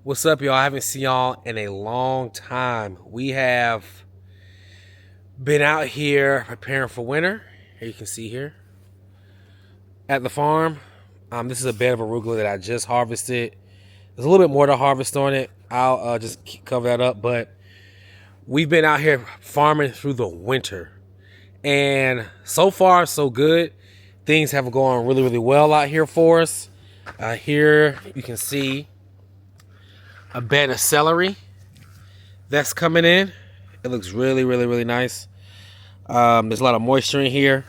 What's up, y'all? I haven't seen y'all in a long time. We have been out here preparing for winter. Here you can see here at the farm. This is a bed of arugula that I just harvested. There's a little bit more to harvest on it. I'll just cover that up. But we've been out here farming through the winter. And so far, so good. Things have gone really, really well out here for us. Here you can see a bed of celery that's coming in. It looks really, really, really nice. There's a lot of moisture in here.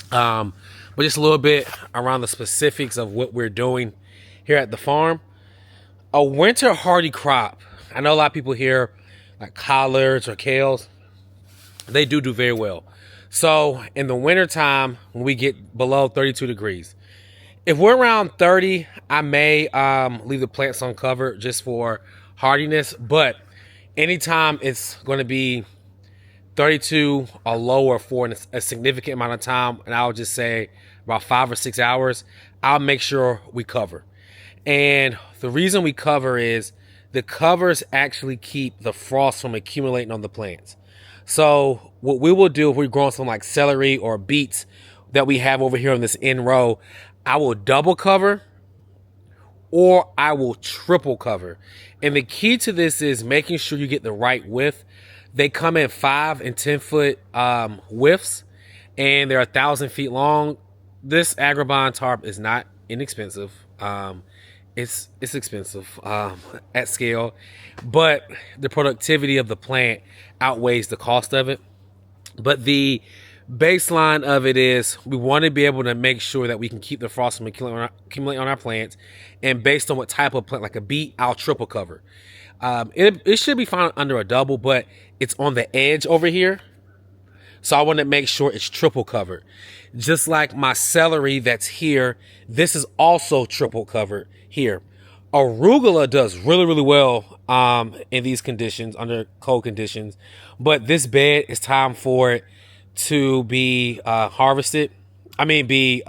But just a little bit around the specifics of what we're doing here at the farm. A winter hardy crop. I know a lot of people here like collards or kales. They do very well. So in the winter time, when we get below 32 degrees, if we're around 30, I may leave the plants uncovered just for hardiness. But anytime it's going to be 32 or lower for a significant amount of time, and I'll just say about 5 or 6 hours, I'll make sure we cover. And the reason we cover is the covers actually keep the frost from accumulating on the plants. So what we will do if we're growing some like celery or beets that we have over here on this end row, I will double cover or I will triple cover. And the key to this is making sure you get the right width. They come in 5 and 10 foot widths, and they're 1,000 feet long. This Agribon tarp is not inexpensive. It's expensive at scale, but the productivity of the plant outweighs the cost of it. But the baseline of it is we want to be able to make sure that we can keep the frost from accumulating on our plants. And based on what type of plant, like a beet, I'll triple cover. It should be fine under a double, but it's on the edge over here. So I want to make sure it's triple covered. Just like my celery that's here, this is also triple covered here. Arugula does really, really well in these conditions, under cold conditions. But this bed, it's time for it to be harvested. Be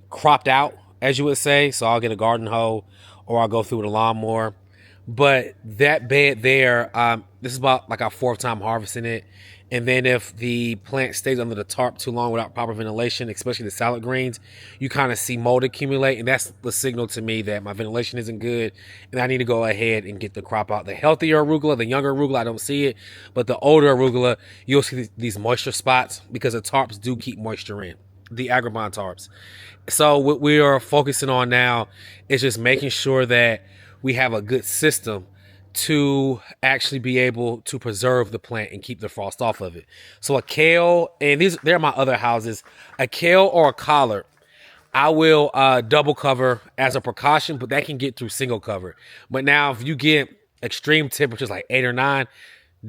cropped out, as you would say. So I'll get a garden hoe or I'll go through with a lawnmower. But that bed there, this is about like our 4th time harvesting it. And then if the plant stays under the tarp too long without proper ventilation, especially the salad greens, you kind of see mold accumulate. And that's the signal to me that my ventilation isn't good. And I need to go ahead and get the crop out. The healthier arugula, the younger arugula, I don't see it. But the older arugula, you'll see these moisture spots because the tarps do keep moisture in. The Agribon tarps. So what we are focusing on now is just making sure that we have a good system to actually be able to preserve the plant and keep the frost off of it. So a kale, and they're my other houses, a kale or a collard, I will double cover as a precaution, but that can get through single cover. But now if you get extreme temperatures like 8 or 9,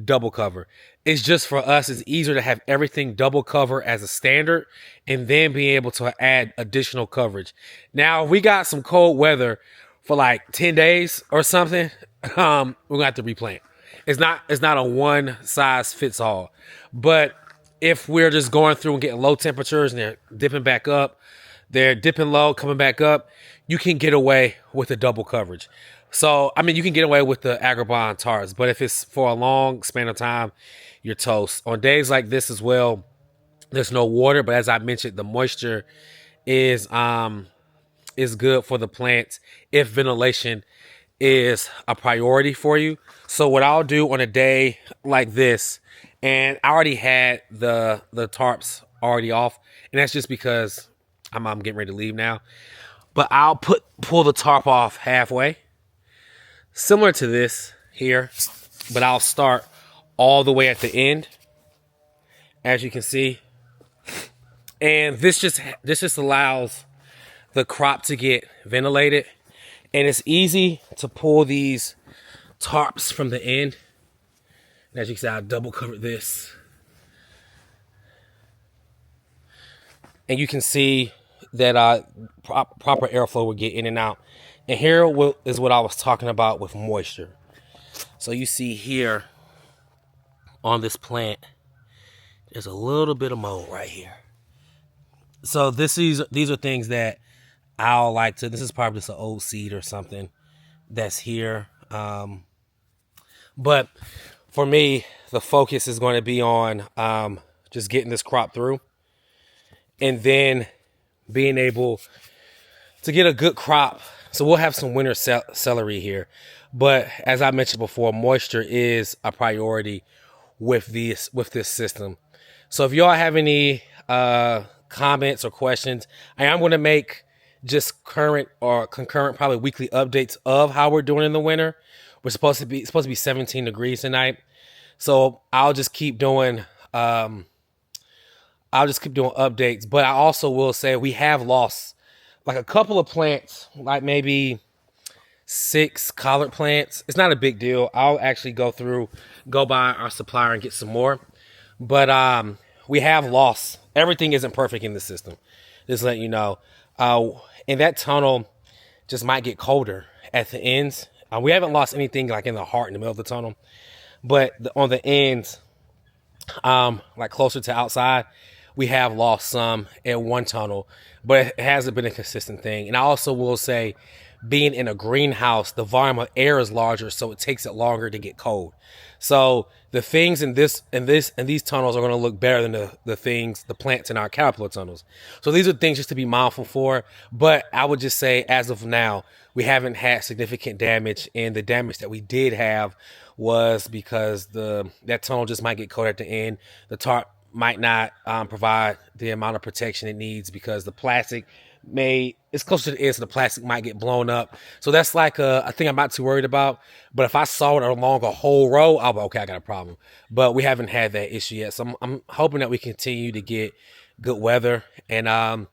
double cover. It's just for us, it's easier to have everything double cover as a standard and then being able to add additional coverage. Now, if we got some cold weather for like 10 days or something, we're gonna have to replant. It's not a one size fits all. But if we're just going through and getting low temperatures and they're dipping back up, they're dipping low, coming back up, you can get away with a double coverage. So, you can get away with the Agribon tarps, but if it's for a long span of time, you're toast. On days like this as well, there's no water, but as I mentioned, the moisture is good for the plants if ventilation is a priority for you. So what I'll do on a day like this, and I already had the tarps already off, and that's just because I'm getting ready to leave now. But I'll pull the tarp off halfway, similar to this here, but I'll start all the way at the end, as you can see. And this just allows the crop to get ventilated, and it's easy to pull these tarps from the end. And as you can see, I double covered this, and you can see that proper airflow will get in and out. And here is what I was talking about with moisture. So you see here on this plant, there's a little bit of mold right here. So these are things that I'll like to, this is probably just an old seed or something that's here. But for me, the focus is going to be on just getting this crop through and then being able to get a good crop. So we'll have some winter celery here. But as I mentioned before, moisture is a priority with this system. So if y'all have any comments or questions, I am going to make just current or concurrent, probably weekly updates of how we're doing in the winter. We're supposed to be 17 degrees tonight, so I'll just keep doing updates. But I also will say we have lost like a couple of plants, like maybe 6 collard plants. It's not a big deal. I'll actually go by our supplier and get some more. But we have lost. Everything isn't perfect in the system. Just letting you know. And that tunnel just might get colder at the ends. We haven't lost anything like in the heart, in the middle of the tunnel. But on the ends, like closer to outside, we have lost some in one tunnel. But it hasn't been a consistent thing. And I also will say, being in a greenhouse, the volume of air is larger, so it takes it longer to get cold. So the things in these tunnels are going to look better than the plants in our caterpillar tunnels. So these are things just to be mindful for. But I would just say, as of now, we haven't had significant damage, and the damage that we did have was because that tunnel just might get cold at the end. The tarp might not provide the amount of protection it needs because the plastic it's closer to the end, so the plastic might get blown up. So that's like a thing I'm not too worried about. But if I saw it along a whole row, I'll be okay, I got a problem. But we haven't had that issue yet. So I'm hoping that we continue to get good weather. And I'll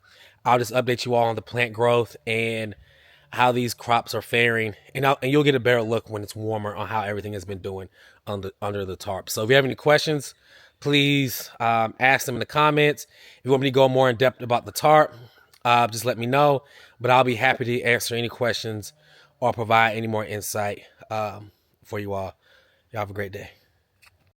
just update you all on the plant growth and how these crops are faring. And you'll get a better look when it's warmer on how everything has been doing under the tarp. So if you have any questions, please ask them in the comments. If you want me to go more in depth about the tarp, just let me know. But I'll be happy to answer any questions or provide any more insight for you all. Y'all have a great day.